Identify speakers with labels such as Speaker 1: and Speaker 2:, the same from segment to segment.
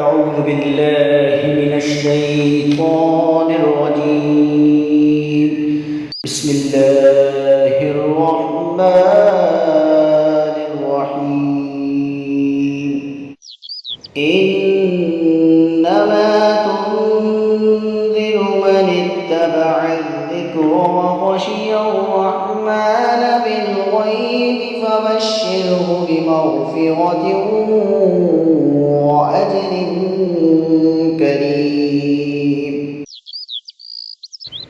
Speaker 1: أعوذ بالله من الشيطان الرجيم بسم الله الرحمن الرحيم إنما تنذر من اتبع الذكر وخشي الرحمن بالغيب فبشره بمغفرة وأجر كريم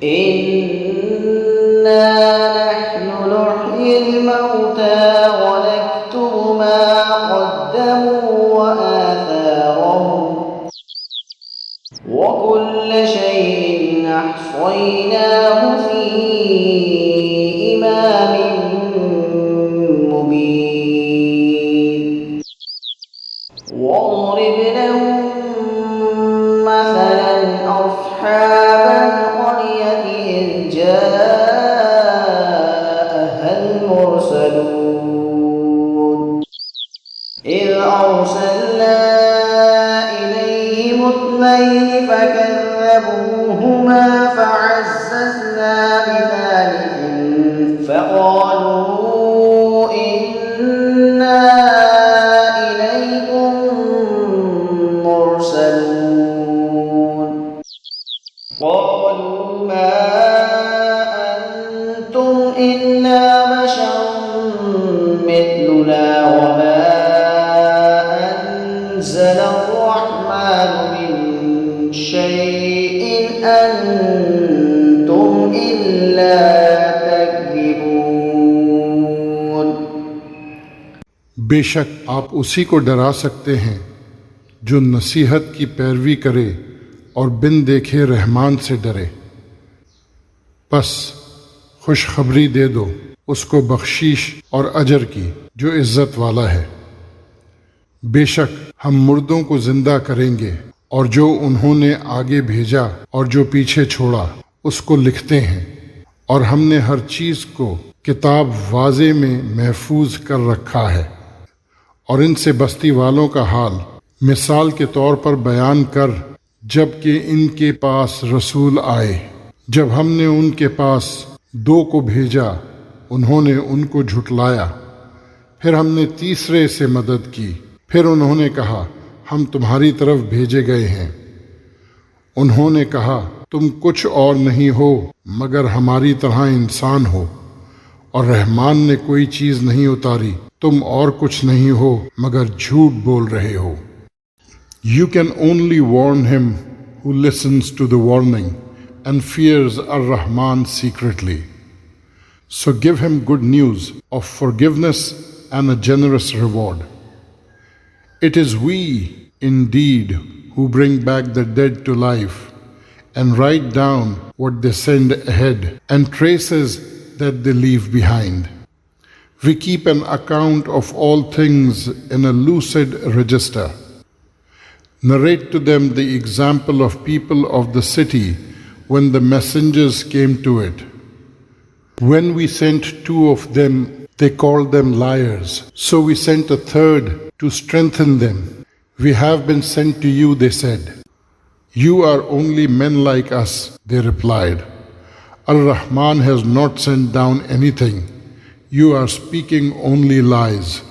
Speaker 1: إنا نحن نحيي الموتى ونكتب ما قدموا وآثارهم وكل شيء أحصيناه في إمام مبين واضرب لهم مثلا أصحاب القرية إذ جاءها المرسلون إذ أرسلنا إليهم اثنين فكذبوهما فعززنا بثالث فقالوا إنا إليكم مرسلون قالوا ما أنتم إلا بشر مثلنا وما أنزل الرحمن من شيء أنتم إلا تكذبون.
Speaker 2: بے شک آپ اسی کو ڈرا سکتے ہیں جو نصیحت کی پیروی کرے اور بن دیکھے رحمان سے ڈرے. پس خوشخبری دے دو اس کو بخشش اور اجر کی جو عزت والا ہے. بے شک ہم مردوں کو زندہ کریں گے اور جو انہوں نے آگے بھیجا اور جو پیچھے چھوڑا اس کو لکھتے ہیں، اور ہم نے ہر چیز کو کتاب واضح میں محفوظ کر رکھا ہے. اور ان سے بستی والوں کا حال مثال کے طور پر بیان کر، جب کہ ان کے پاس رسول آئے، جب ہم نے ان کے پاس 2 کو بھیجا انہوں نے ان کو جھٹلایا، پھر ہم نے تیسرے سے مدد کی، پھر انہوں نے کہا ہم تمہاری طرف بھیجے گئے ہیں. انہوں نے کہا تم کچھ اور نہیں ہو مگر ہماری طرح انسان ہو، اور رحمان نے کوئی چیز نہیں اتاری، تم اور کچھ نہیں ہو مگر جھوٹ بول رہے ہو. You can only warn him who listens to the warning and fears Ar-Rahman secretly. So give him good news of forgiveness and a generous reward. It is we, indeed, who bring back the dead to life and write down what they send ahead and traces that they leave behind. We keep an account of all things in a lucid register. Narrate to them the example of people of the city when the messengers came to it. When we sent 2 of them, they called them liars. So we sent a third to strengthen them. We have been sent to you, they said. You are only men like us, they replied. Ar-Rahman has not sent down anything. You are speaking only lies.